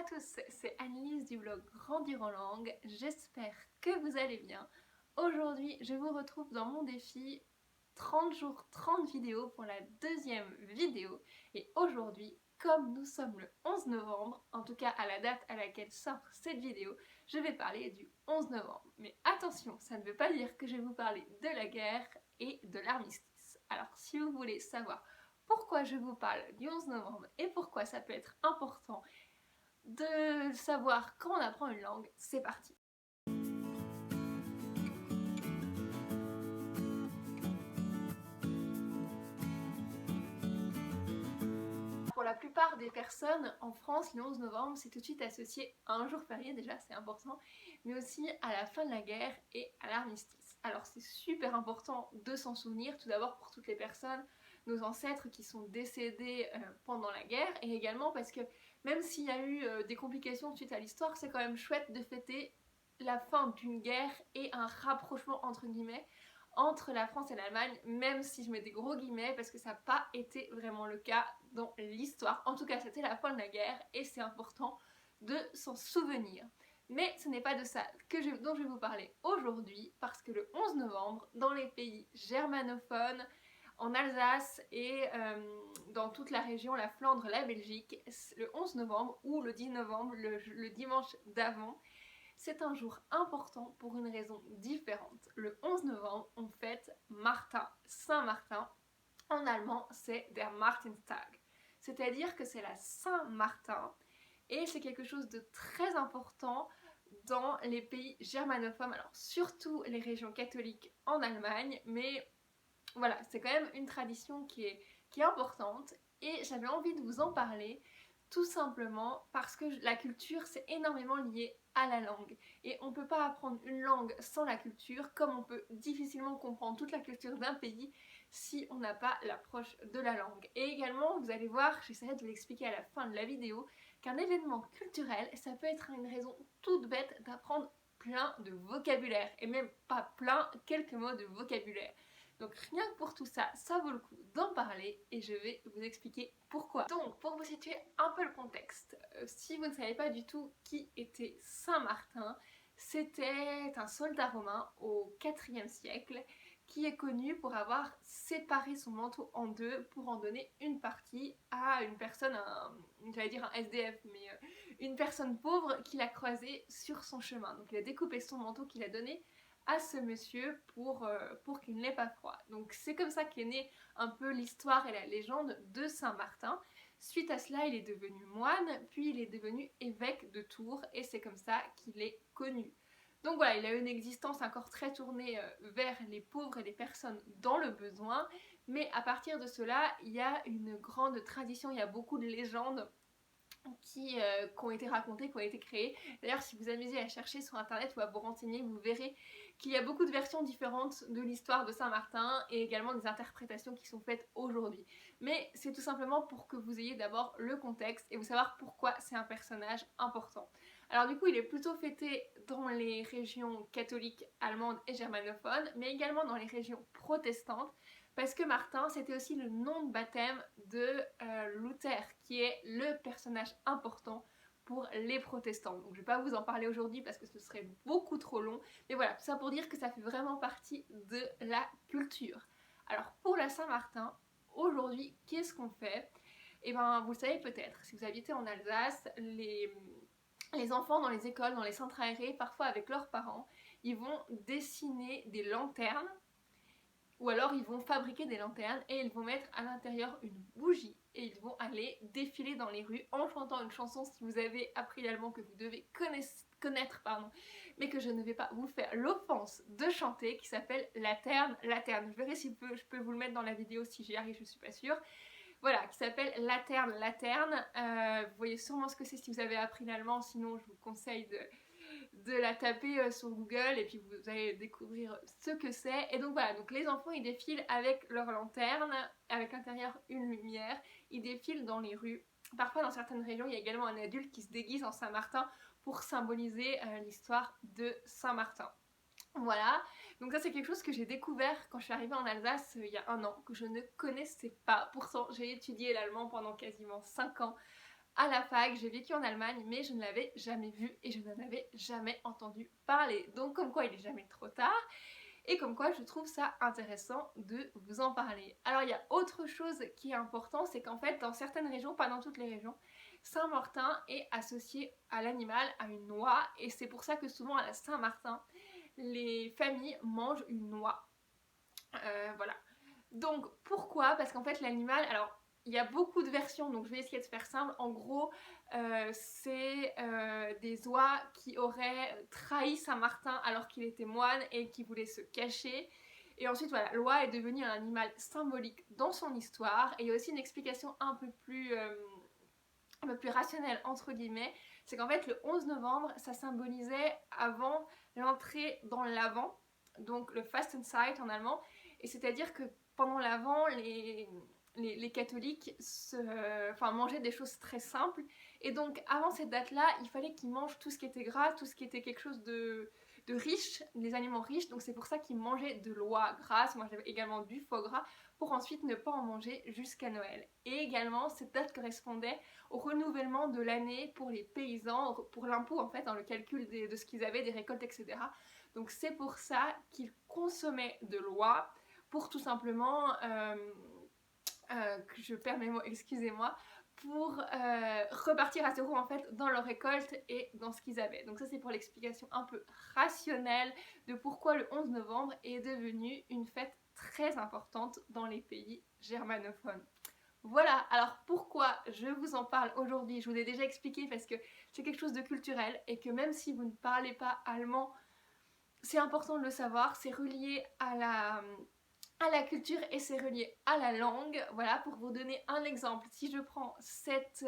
tous, c'est Annelise du blog Grandir en langue, j'espère que vous allez bien. Aujourd'hui, je vous retrouve dans mon défi 30 jours, 30 vidéos pour la deuxième vidéo. Et aujourd'hui, comme nous sommes le 11 novembre, en tout cas à la date à laquelle sort cette vidéo, je vais parler du 11 novembre. Mais attention, ça ne veut pas dire que je vais vous parler de la guerre et de l'armistice. Alors si vous voulez savoir pourquoi je vous parle du 11 novembre et pourquoi ça peut être important de savoir quand on apprend une langue, c'est parti. Pour la plupart des personnes en France, le 11 novembre, c'est tout de suite associé à un jour férié, déjà c'est important, mais aussi à la fin de la guerre et à l'armistice. Alors c'est super important de s'en souvenir, tout d'abord pour toutes les personnes, nos ancêtres qui sont décédés pendant la guerre, et également parce que même s'il y a eu des complications suite à l'histoire, c'est quand même chouette de fêter la fin d'une guerre et un rapprochement entre guillemets entre la France et l'Allemagne, même si je mets des gros guillemets parce que ça n'a pas été vraiment le cas dans l'histoire. En tout cas, c'était la fin de la guerre et c'est important de s'en souvenir. Mais ce n'est pas de ça dont je vais vous parler aujourd'hui, parce que le 11 novembre, dans les pays germanophones, en Alsace et dans toute la région, la Flandre, la Belgique, le 11 novembre ou le 10 novembre, le dimanche d'avant, c'est un jour important pour une raison différente. Le 11 novembre, on fête Martin, Saint-Martin. En allemand, c'est der Martinstag. C'est-à-dire que c'est la Saint-Martin et c'est quelque chose de très important dans les pays germanophones, alors surtout les régions catholiques en Allemagne, mais voilà, c'est quand même une tradition qui est importante et j'avais envie de vous en parler tout simplement parce que la culture c'est énormément lié à la langue et on ne peut pas apprendre une langue sans la culture, comme on peut difficilement comprendre toute la culture d'un pays si on n'a pas l'approche de la langue. Et également, vous allez voir, j'essaierai de vous l'expliquer à la fin de la vidéo, qu'un événement culturel, ça peut être une raison toute bête d'apprendre plein de vocabulaire, et même pas plein, quelques mots de vocabulaire. Donc rien que pour tout ça, ça vaut le coup d'en parler et je vais vous expliquer pourquoi. Donc pour vous situer un peu le contexte, si vous ne savez pas du tout qui était Saint Martin, c'était un soldat romain au IVe siècle qui est connu pour avoir séparé son manteau en deux pour en donner une partie à une personne, j'allais dire un SDF, mais une personne pauvre qu'il a croisé sur son chemin. Donc il a découpé son manteau qu'il a donné à ce monsieur pour qu'il n'ait pas froid. Donc c'est comme ça qu'est née un peu l'histoire et la légende de Saint Martin. Suite à cela, il est devenu moine, puis il est devenu évêque de Tours et c'est comme ça qu'il est connu. Donc voilà, il a une existence encore très tournée vers les pauvres et les personnes dans le besoin, mais à partir de cela, il y a une grande tradition, il y a beaucoup de légendes qui ont été racontées, qui ont été créées. D'ailleurs, si vous amusez à chercher sur internet ou à vous renseigner, vous verrez qu'il y a beaucoup de versions différentes de l'histoire de Saint-Martin et également des interprétations qui sont faites aujourd'hui. Mais c'est tout simplement pour que vous ayez d'abord le contexte et vous savoir pourquoi c'est un personnage important. Alors du coup, il est plutôt fêté dans les régions catholiques, allemandes et germanophones, mais également dans les régions protestantes, parce que Martin, c'était aussi le nom de baptême de Luther, qui est le personnage important pour les protestants. Donc je ne vais pas vous en parler aujourd'hui parce que ce serait beaucoup trop long, mais voilà, tout ça pour dire que ça fait vraiment partie de la culture. Alors pour la Saint-Martin, aujourd'hui, qu'est-ce qu'on fait? Eh bien, vous le savez peut-être, si vous habitez en Alsace, les enfants dans les écoles, dans les centres aérés, parfois avec leurs parents, ils vont dessiner des lanternes ou alors ils vont fabriquer des lanternes et ils vont mettre à l'intérieur une bougie et ils vont aller défiler dans les rues en chantant une chanson, si vous avez appris l'allemand, que vous devez connaître, mais que je ne vais pas vous faire l'offense de chanter, qui s'appelle Laterne, Laterne. Je verrai si je peux vous le mettre dans la vidéo, si j'y arrive, je suis pas sûre. Voilà, qui s'appelle Laterne, Laterne. Vous voyez sûrement ce que c'est si vous avez appris l'allemand, sinon je vous conseille de la taper sur Google et puis vous allez découvrir ce que c'est. Et donc voilà, donc les enfants ils défilent avec leur lanterne, avec à l'intérieur une lumière, ils défilent dans les rues. Parfois dans certaines régions il y a également un adulte qui se déguise en Saint-Martin pour symboliser l'histoire de Saint-Martin. Voilà, donc ça c'est quelque chose que j'ai découvert quand je suis arrivée en Alsace il y a un an, que je ne connaissais pas. Pourtant j'ai étudié l'allemand pendant quasiment 5 ans à la fac, j'ai vécu en Allemagne, mais je ne l'avais jamais vu et je n'en avais jamais entendu parler. Donc comme quoi il n'est jamais trop tard. Et comme quoi je trouve ça intéressant de vous en parler. Alors il y a autre chose qui est important, c'est qu'en fait dans certaines régions, pas dans toutes les régions, Saint-Martin est associé à l'animal, à une noix, et c'est pour ça que souvent à la Saint-Martin, les familles mangent une noix. Voilà. Donc pourquoi? Parce qu'en fait l'animal, alors il y a beaucoup de versions, donc je vais essayer de faire simple. En gros, c'est des oies qui auraient trahi Saint-Martin alors qu'il était moine et qui voulaient se cacher. Et ensuite, voilà, l'oie est devenue un animal symbolique dans son histoire. Et il y a aussi une explication un peu plus rationnelle, entre guillemets. C'est qu'en fait, le 11 novembre, ça symbolisait avant l'entrée dans l'Avent, donc le Fastenzeit en allemand. Et c'est-à-dire que pendant l'Avent, les catholiques mangeaient des choses très simples. Et donc, avant cette date-là, il fallait qu'ils mangent tout ce qui était gras, tout ce qui était quelque chose de riche, des aliments riches. Donc, c'est pour ça qu'ils mangeaient de l'oie grasse, mangeaient également du foie gras, pour ensuite ne pas en manger jusqu'à Noël. Et également, cette date correspondait au renouvellement de l'année pour les paysans, pour l'impôt en fait, dans le calcul de ce qu'ils avaient, des récoltes, etc. Donc, c'est pour ça qu'ils consommaient de l'oie, pour tout simplement... que je perds mes mots, excusez-moi, pour repartir à zéro en fait dans leur récolte et dans ce qu'ils avaient. Donc ça c'est pour l'explication un peu rationnelle de pourquoi le 11 novembre est devenu une fête très importante dans les pays germanophones. Voilà, alors pourquoi je vous en parle aujourd'hui, je vous l'ai déjà expliqué parce que c'est quelque chose de culturel et que même si vous ne parlez pas allemand, c'est important de le savoir, c'est relié à la culture et c'est relié à la langue. Voilà, pour vous donner un exemple, si je prends cet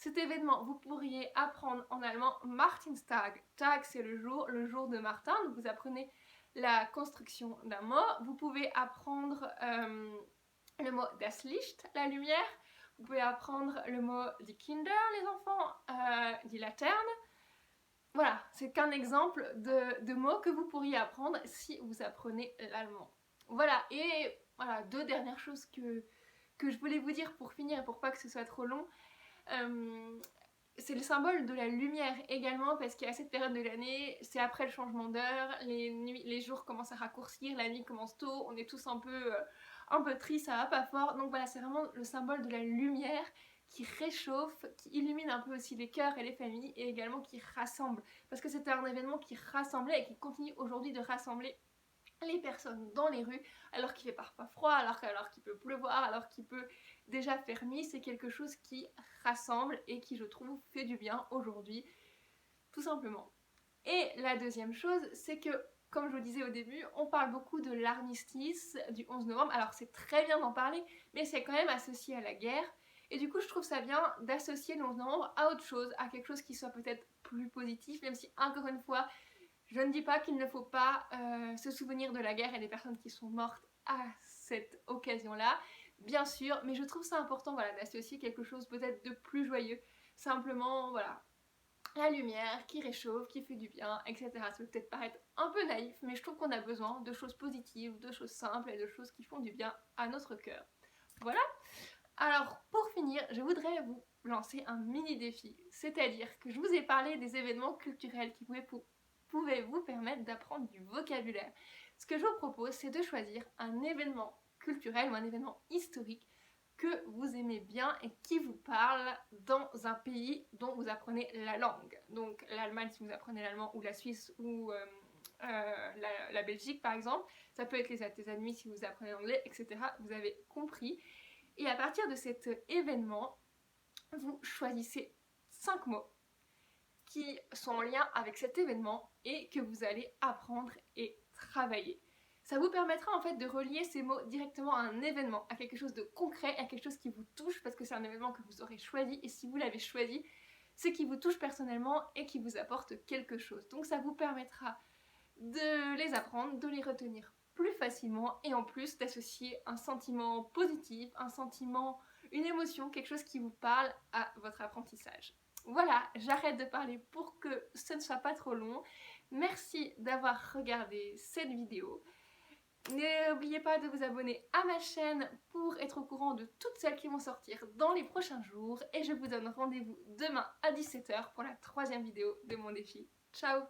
événement, vous pourriez apprendre en allemand Martinstag. Tag, c'est le jour de Martin, donc vous apprenez la construction d'un mot. Vous pouvez apprendre le mot das Licht, la lumière. Vous pouvez apprendre le mot die Kinder, les enfants, die Laterne. Voilà, c'est qu'un exemple de mots que vous pourriez apprendre si vous apprenez l'allemand. Voilà, et voilà, deux dernières choses que je voulais vous dire pour finir et pour pas que ce soit trop long. C'est le symbole de la lumière également, parce qu'à cette période de l'année, c'est après le changement d'heure, les jours commencent à raccourcir, la nuit commence tôt, on est tous un peu tristes, ça va pas fort. Donc voilà, c'est vraiment le symbole de la lumière qui réchauffe, qui illumine un peu aussi les cœurs et les familles, et également qui rassemble. Parce que c'était un événement qui rassemblait et qui continue aujourd'hui de rassembler les personnes dans les rues, alors qu'il fait parfois froid, alors qu'il peut pleuvoir, alors qu'il peut déjà faire nuit. C'est quelque chose qui rassemble et qui, je trouve, fait du bien aujourd'hui, tout simplement. Et la deuxième chose, c'est que, comme je vous disais au début, on parle beaucoup de l'armistice du 11 novembre. Alors c'est très bien d'en parler, mais c'est quand même associé à la guerre. Et du coup, je trouve ça bien d'associer le 11 novembre à autre chose, à quelque chose qui soit peut-être plus positif, même si, encore une fois, je ne dis pas qu'il ne faut pas se souvenir de la guerre et des personnes qui sont mortes à cette occasion-là, bien sûr, mais je trouve ça important, voilà, d'associer quelque chose peut-être de plus joyeux, simplement, voilà, la lumière qui réchauffe, qui fait du bien, etc. Ça peut peut-être paraître un peu naïf, mais je trouve qu'on a besoin de choses positives, de choses simples et de choses qui font du bien à notre cœur. Voilà. Alors, pour finir, je voudrais vous lancer un mini défi, c'est-à-dire que je vous ai parlé des événements culturels qui pouvaient vous permettre d'apprendre du vocabulaire. Ce que je vous propose, c'est de choisir un événement culturel ou un événement historique que vous aimez bien et qui vous parle dans un pays dont vous apprenez la langue. Donc l'Allemagne si vous apprenez l'allemand, ou la Suisse, ou la Belgique par exemple. Ça peut être les États-Unis si vous apprenez l'anglais, etc. Vous avez compris. Et à partir de cet événement, vous choisissez 5 mots qui sont en lien avec cet événement et que vous allez apprendre et travailler. Ça vous permettra en fait de relier ces mots directement à un événement, à quelque chose de concret, à quelque chose qui vous touche, parce que c'est un événement que vous aurez choisi, et si vous l'avez choisi, c'est qui vous touche personnellement et qui vous apporte quelque chose. Donc ça vous permettra de les apprendre, de les retenir plus facilement, et en plus d'associer un sentiment positif, un sentiment, une émotion, quelque chose qui vous parle à votre apprentissage. Voilà, j'arrête de parler pour que ce ne soit pas trop long. Merci d'avoir regardé cette vidéo. N'oubliez pas de vous abonner à ma chaîne pour être au courant de toutes celles qui vont sortir dans les prochains jours. Et je vous donne rendez-vous demain à 17 h pour la 3e vidéo de mon défi. Ciao!